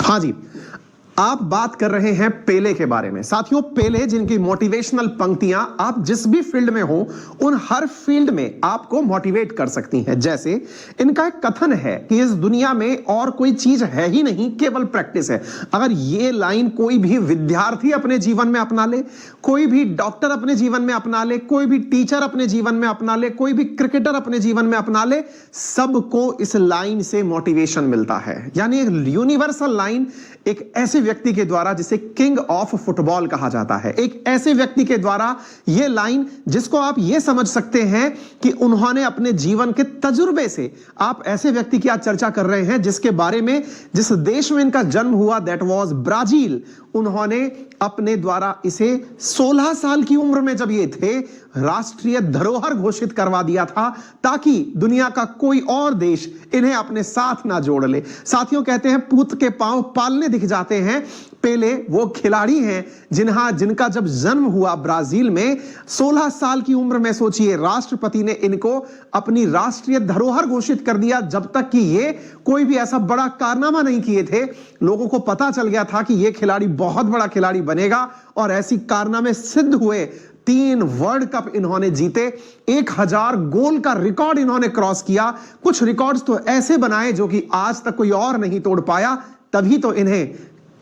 हाँ जी, आप बात कर रहे हैं पेले के बारे में। साथियों, पेले जिनकी मोटिवेशनल पंक्तियां आप जिस भी फील्ड में हो, उन हर फील्ड में आपको मोटिवेट कर सकती हैं। जैसे इनका एक कथन है कि इस दुनिया में और कोई चीज है ही नहीं, केवल प्रैक्टिस है। अगर ये लाइन कोई भी विद्यार्थी अपने जीवन में अपना ले, कोई भी डॉक्टर अपने जीवन में अपना ले, कोई भी टीचर अपने जीवन में अपना ले, कोई भी क्रिकेटर अपने जीवन में अपना ले, सबको इस लाइन से मोटिवेशन मिलता है। यानी एक यूनिवर्सल लाइन, एक ऐसे व्यक्ति के द्वारा जिसे किंग ऑफ फुटबॉल कहा जाता है, एक ऐसे व्यक्ति के द्वारा यह लाइन जिसको आप यह समझ सकते हैं कि उन्होंने अपने जीवन के तजुर्बे से, आप ऐसे व्यक्ति की आज चर्चा कर रहे हैं जिसके बारे में, जिस देश में इनका जन्म हुआ, दैट वाज ब्राजील, उन्होंने अपने द्वारा इसे 16 साल की उम्र में जब ये थे राष्ट्रीय धरोहर घोषित करवा दिया था, ताकि दुनिया का कोई और देश इन्हें अपने साथ ना जोड़ ले। साथियों, कहते हैं पूत के पांव पालने दिख जाते हैं। पेले वो खिलाड़ी हैं जिनका जब जन्म हुआ ब्राजील में 16 साल की उम्र में, सोचिए, राष्ट्रपति ने इनको अपनी राष्ट्रीय धरोहर घोषित कर दिया। जब तक कि ये कोई भी ऐसा बड़ा कारनामा नहीं किए थे, लोगों को पता चल गया था कि ये खिलाड़ी बहुत बड़ा खिलाड़ी बनेगा, और ऐसी कारनामे सिद्ध हुए। 3 वर्ल्ड कप इन्होंने जीते, 1000 गोल का रिकॉर्ड इन्होंने क्रॉस किया। कुछ रिकॉर्ड्स तो ऐसे बनाए जो कि आज तक कोई और नहीं तोड़ पाया। तभी तो इन्हें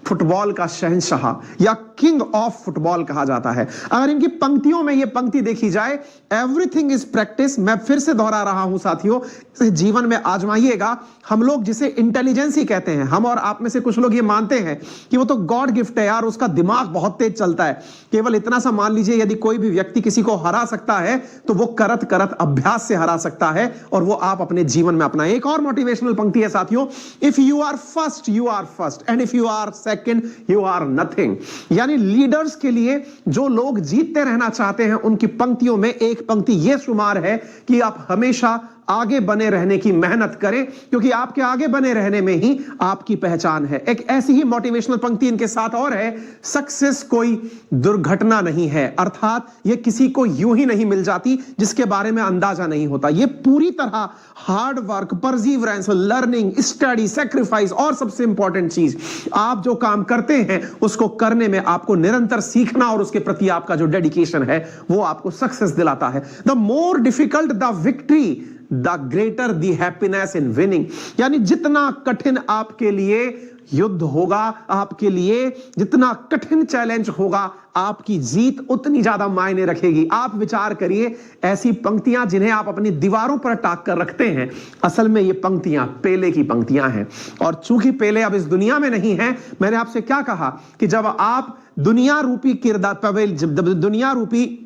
फुटबॉल का शहंशाह या किंग ऑफ फुटबॉल कहा जाता है। अगर इनकी पंक्तियों में यह पंक्ति देखी जाए, एवरीथिंग इज प्रैक्टिस, मैं फिर से दोहरा रहा हूं साथियों, इसे जीवन में आजमाइएगा। हम लोग जिसे इंटेलिजेंस ही कहते हैं, हम और आप में से कुछ लोग ये मानते हैं कि वो तो गॉड गिफ्ट है यार, उसका दिमाग बहुत तेज चलता है। केवल इतना सा मान लीजिए, यदि कोई भी व्यक्ति किसी को हरा सकता है तो वो करत करत अभ्यास से हरा सकता है, और वो आप अपने जीवन में अपनाएं। एक और मोटिवेशनल पंक्ति है साथियों, if you are first you are first, and if you are second you are nothing. यानी लीडर्स के लिए, जो लोग जीतते रहना चाहते हैं, उनकी पंक्तियों में एक पंक्ति यह शुमार है कि आप हमेशा आगे बने रहने की मेहनत करें, क्योंकि आपके आगे बने रहने में ही आपकी पहचान है। एक ऐसी ही मोटिवेशनल पंक्ति इनके साथ और है, सक्सेस कोई दुर्घटना नहीं है, अर्थात यह किसी को यूं ही नहीं मिल जाती जिसके बारे में अंदाजा नहीं होता। यह पूरी तरह hard work, perseverance, learning, study, sacrifice, और सबसे इंपॉर्टेंट चीज, आप जो काम करते हैं उसको करने में आपको निरंतर सीखना, और उसके प्रति आपका जो डेडिकेशन है वो आपको सक्सेस दिलाता है। The more difficult the victory, the greater the happiness in winning. यानी जितना कठिन आपके लिए युद्ध होगा, आपके लिए जितना कठिन चैलेंज होगा, आपकी जीत उतनी ज्यादा मायने रखेगी। आप विचार करिए, ऐसी पंक्तियां जिन्हें आप अपनी दीवारों पर टाक कर रखते हैं, असल में ये पंक्तियां पेले की पंक्तियां हैं। और चूंकि पेले अब इस दुनिया में नहीं है, मैंने आपसे क्या कहा कि जब आप दुनिया रूपी दुनिया रूपी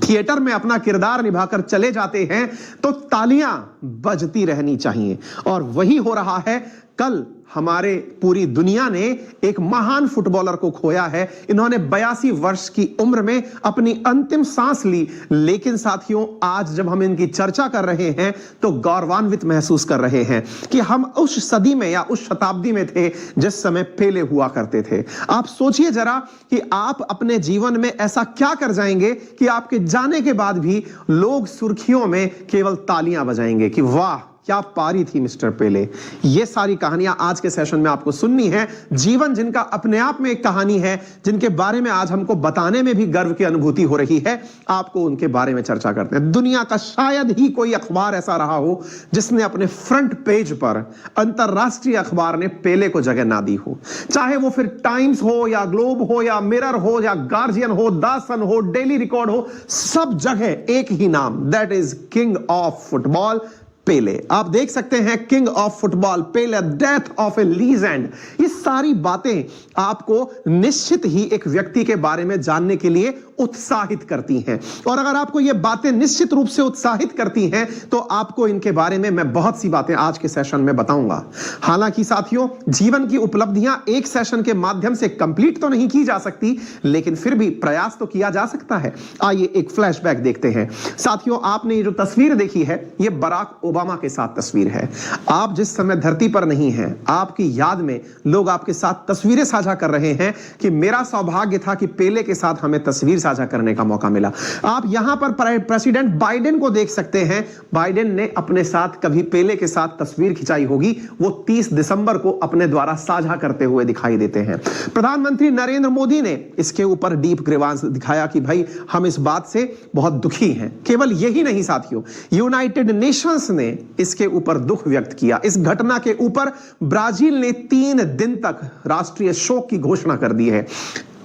थिएटर में अपना किरदार निभाकर चले जाते हैं, तो तालियां बजती रहनी चाहिए। और वही हो रहा है। कल हमारे पूरी दुनिया ने एक महान फुटबॉलर को खोया है। इन्होंने 82 वर्ष की उम्र में अपनी अंतिम सांस ली। लेकिन साथियों, आज जब हम इनकी चर्चा कर रहे हैं तो गौरवान्वित महसूस कर रहे हैं कि हम उस सदी में या उस शताब्दी में थे जिस समय पेले हुआ करते थे। आप सोचिए जरा कि आप अपने जीवन में ऐसा क्या कर जाएंगे कि आपके जाने के बाद भी लोग सुर्खियों में केवल तालियां बजाएंगे कि वाह क्या पारी थी मिस्टर पेले। ये सारी कहानियां आज के सेशन में आपको सुननी है। जीवन जिनका अपने आप में एक कहानी है, जिनके बारे में आज हमको बताने में भी गर्व की अनुभूति हो रही है, आपको उनके बारे में चर्चा करते हैं। दुनिया का शायद ही कोई अखबार ऐसा रहा हो जिसने अपने फ्रंट पेज पर, अंतरराष्ट्रीय अखबार ने, पेले को जगह ना दी हो। चाहे वो फिर टाइम्स हो या ग्लोब हो या मिरर हो या गार्जियन हो, द सन हो, डेली रिकॉर्ड हो, सब जगह एक ही नाम, that is king of football, Pele. आप देख सकते हैं, king of football Pele, death of a legend. ये सारी बातें आपको निश्चित ही एक व्यक्ति के बारे में जानने के लिए उत्साहित करती हैं। और अगर आपको ये बातें निश्चित रूप से उत्साहित करती हैं, तो आपको इनके बारे में मैं बहुत सी बातें आज के सेशन में बताऊंगा। हालांकि साथियों, जीवन की उपलब्धियां एक सेशन के माध्यम से कंप्लीट तो नहीं की जा सकती, लेकिन फिर भी प्रयास तो किया जा सकता है। आइए एक फ्लैशबैक देखते हैं। साथियों, आपने ये जो तस्वीर देखी है, ये बराक ओबामा के साथ तस्वीर है। आप जिस समय धरती पर नहीं हैं, आपकी याद में लोग आपके साथ तस्वीरें साझा कर रहे हैं कि मेरा सौभाग्य था कि पेले के साथ हमें तस्वीर साझा करने का मौका मिला। आप यहां पर प्रेसिडेंट बाइडेन को देख सकते हैं। बाइडेन ने अपने साथ कभी पेले के साथ तस्वीर खिंचाई होगी, वो 30 दिसंबर को अपने द्वारा साझा करते हुए दिखाई देते हैं। प्रधानमंत्री नरेंद्र मोदी ने इसके ऊपर डीप ग्रीवांस दिखाया कि भाई हम इस बात से बहुत दुखी हैं। केवल यही नहीं साथियों, यूनाइटेड नेशंस ने इसके ऊपर दुख व्यक्त किया। इस घटना के ऊपर ब्राजील ने 3 दिन तक राष्ट्रीय शोक की घोषणा कर दी है।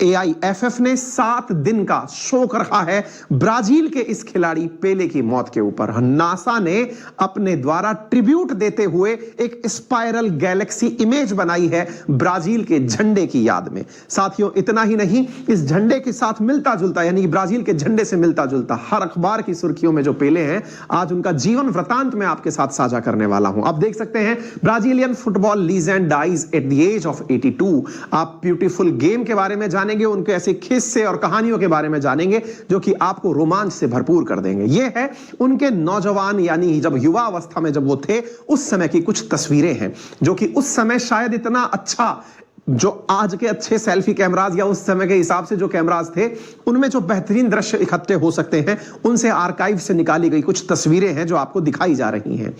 AIFF ने 7 दिन का शोक रखा है ब्राजील के इस खिलाड़ी पेले की मौत के ऊपर। नासा ने अपने द्वारा ट्रिब्यूट देते हुए एक स्पाइरल गैलेक्सी इमेज बनाई है ब्राजील के झंडे की याद में। साथियों इतना ही नहीं, इस झंडे के साथ मिलता जुलता, यानी ब्राजील के झंडे से मिलता जुलता, हर अखबार की सुर्खियों में जो पेले हैं, आज उनका जीवन वृतांत में आपके साथ साझा करने वाला हूं। आप देख सकते हैं, Brazilian football legend dies at the age of 82। आप ब्यूटीफुल गेम के बारे में जानेंगे, उनके ऐसे किस्से और कहानियों के बारे में जानेंगे जो कि आपको रोमांच से भरपूर कर देंगे। यह है उनके नौजवान, यानी जब युवा अवस्था में जब वो थे, उस समय की कुछ तस्वीरें हैं जो कि उस समय शायद इतना अच्छा, जो आज के अच्छे सेल्फी कैमराज या उस समय के हिसाब से जो कैमराज थे, उनमें जो बेहतरीन दृश्य इकट्ठे हो सकते हैं, उनसे आर्काइव से निकाली गई कुछ तस्वीरें हैं जो आपको दिखाई जा रही हैं।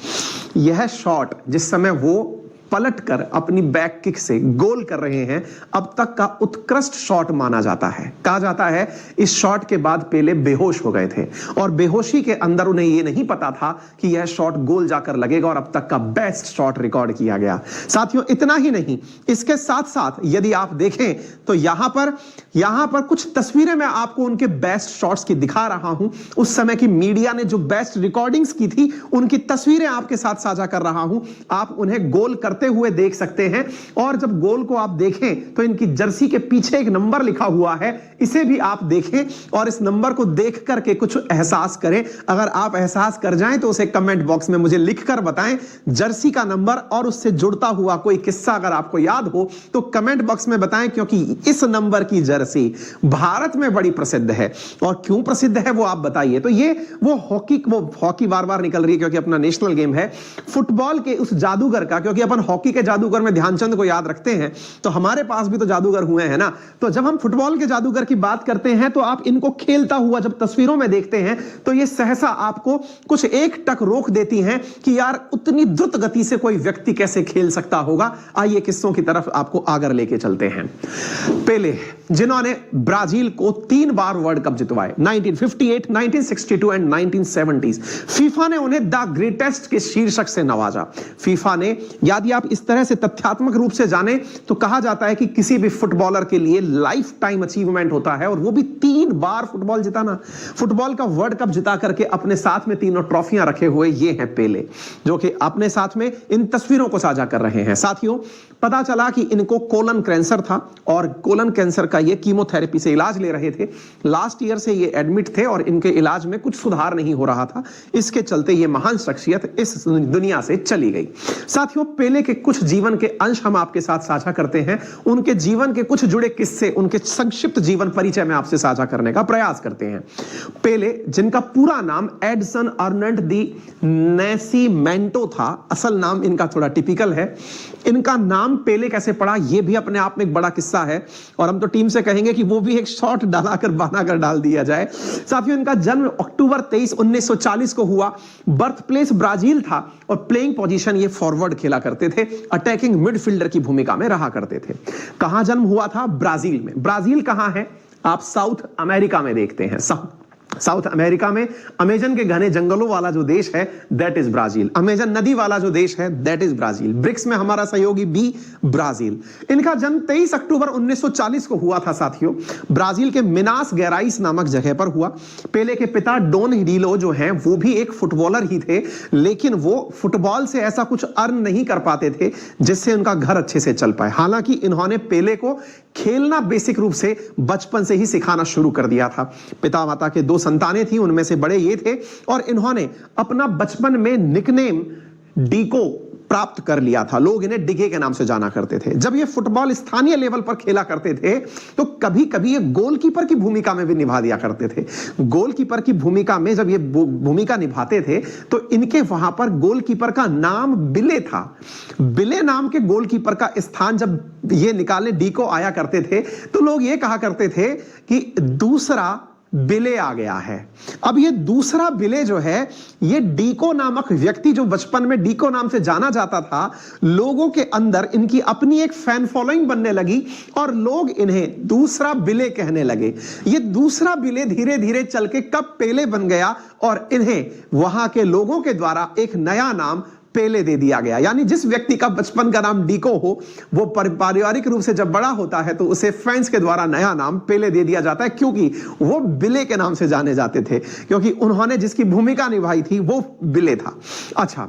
यह शॉट जिस समय वो पलटकर अपनी बैक किक से गोल कर रहे हैं, अब तक का उत्कृष्ट शॉट माना जाता है। कहा जाता है इस शॉट के बाद पेले बेहोश हो गए थे और बेहोशी के अंदर उन्हें यह नहीं पता था कि यह शॉट गोल जाकर लगेगा और अब तक का बेस्ट शॉट रिकॉर्ड किया गया। साथियों इतना ही नहीं, इसके साथ साथ यदि आप देखें तो यहां पर कुछ तस्वीरें मैं आपको उनके बेस्ट शॉट्स की दिखा रहा हूं। उस समय की मीडिया ने जो बेस्ट रिकॉर्डिंग्स की थी, उनकी तस्वीरें आपके साथ साझा कर रहा हूं। आप उन्हें गोल करते हुए देख सकते हैं और जब गोल को आप देखें तो इनकी जर्सी के पीछे एक नंबर लिखा हुआ है, इसे भी आप देखें और इस नंबर को देख करके कुछ एहसास करें। अगर आप एहसास कर जाएं तो उसे कमेंट बॉक्स में मुझे लिखकर बताएं। जर्सी का नंबर और उससे जुड़ता हुआ कोई किस्सा अगर आपको याद हो तो कमेंट बॉक्स में बताएं, क्योंकि इस नंबर की जर्सी भारत में बड़ी प्रसिद्ध है। और क्यों प्रसिद्ध है वो आप बताइए। तो ये वो हॉकी बार बार निकल रही है क्योंकि अपना नेशनल गेम है। फुटबॉल के उस जादूगर का, क्योंकि अपन हॉकी के जादूगर में ध्यानचंद को याद रखते हैं, तो हमारे पास भी तो जादूगर हुए हैं ना। तो जब हम फुटबॉल के जादूगर की बात करते हैं तो आप इनको खेलता हुआ जब तस्वीरों में देखते हैं तो ये सहसा आपको कुछ एक टक रोक देती हैं कि यार उतनी द्रुत गति से कोई व्यक्ति कैसे खेल सकता होगा। आइए किस्सों की तरफ आपको आगे लेके चलते हैं। पेले, जिन्होंने ब्राजील को 3 बार वर्ल्ड कप जितवाए, 1958, 1962 एंड 1970s। फीफा ने उन्हें द ग्रेटेस्ट के शीर्षक से नवाजा। फीफा ने, यदि आप इस तरह से तथ्यात्मक रूप से जाने तो कहा जाता है कि किसी भी फुटबॉलर के लिए लाइफ टाइम अचीवमेंट होता है, और वो भी 3 बार फुटबॉल जिताना। फुटबॉल का वर्ल्ड कप जिता करके अपने साथ में 3 ट्रॉफियां रखे हुए ये हैं पेले, जो कि अपने साथ में इन तस्वीरों को साझा कर रहे हैं। साथियों पता चला कि इनको कोलन कैंसर था और कोलन कैंसर का ये कीमोथेरेपी से इलाज ले रहे थे। लास्ट ईयर से ये एडमिट थे और इनके इलाज में कुछ सुधार नहीं हो रहा था। इसके चलते ये महान शख्सियत इस दुनिया से चली गई। साथियों पेले के कुछ जीवन के अंश हम आपके साथ साझा करते हैं। उनके जीवन के कुछ जुड़े किस्से, उनके संक्षिप्त जीवन परिचय में आपसे साझा करने का प्रयास करते हैं। पेले, जिनका पूरा नाम एडसन अर्नल्ड दी नैसिमेंटो था, असल नाम इनका थोड़ा टिपिकल है। इनका नाम पेले कैसे पड़ा ये भी अपने आप में एक बड़ा किस्सा है और हम तो टीम से कहेंगे कि वो भी एक शॉट बनाकर डाल दिया जाए। साथियों इनका जन्म अक्टूबर 23, 1940 को हुआ। बर्थ प्लेस ब्राजील था और प्लेइंग पोजीशन ये फॉरवर्ड खेला करते थे, अटैकिंग मिडफील्डर की भूमिका में रहा करते थे। कहां जन्म हुआ था? ब्राजील में। ब्राजील कहां है? आप साउथ अमेरिका में देखते हैं। साउथ अमेरिका में अमेजन के घने जंगलों वाला जो देश है दैट इज ब्राजील। अमेजन नदी वाला जो देश है दैट इज ब्राजील। ब्रिक्स में हमारा सहयोगी भी ब्राजील। इनका जन्म 23 अक्टूबर 1940 को हुआ था। साथियों ब्राजील के मिनास गेराइस नामक जगह पर हुआ। पेले के पिता डॉन हिडिलो जो हैं वो भी एक फुटबॉलर ही थे, लेकिन वो फुटबॉल से ऐसा कुछ अर्न नहीं कर पाते थे जिससे उनका घर अच्छे से चल पाए। हालांकि इन्होंने पेले को खेलना बेसिक रूप से बचपन से ही सिखाना शुरू कर दिया था। पिता माता के 2 संतानें थी, उनमें से बड़े ये थे और इन्होंने अपना बचपन में निकनेम डीको प्राप्त कर लिया था। लोग इन्हें डिगे के नाम से जाना करते थे। जब ये फुटबॉल स्थानीय लेवल पर खेला करते थे तो कभी कभी ये गोलकीपर की भूमिका में भी निभा दिया करते थे। गोलकीपर की भूमिका में जब ये भूमिका निभाते थे तो इनके वहां पर गोलकीपर का नाम बिले था। बिले नाम के गोलकीपर का स्थान जब ये निकालने डीको आया करते थे तो लोग ये कहा करते थे कि दूसरा बिले आ गया है। अब ये दूसरा बिले जो है, ये डीको नामक व्यक्ति जो बचपन में डीको नाम से जाना जाता था, लोगों के अंदर इनकी अपनी एक फैन फॉलोइंग बनने लगी और लोग इन्हें दूसरा बिले कहने लगे। ये दूसरा बिले धीरे धीरे चल के कब पेले बन गया और इन्हें वहां के लोगों के द्वारा एक नया नाम पेले दे दिया गया। यानी जिस व्यक्ति का बचपन का नाम डीको हो, वो पारिवारिक रूप से जब बड़ा होता है तो उसे फैंस के द्वारा नया नाम पेले दे दिया जाता है, क्योंकि वो बिले के नाम से जाने जाते थे, क्योंकि उन्होंने जिसकी भूमिका निभाई थी वो बिले था। अच्छा।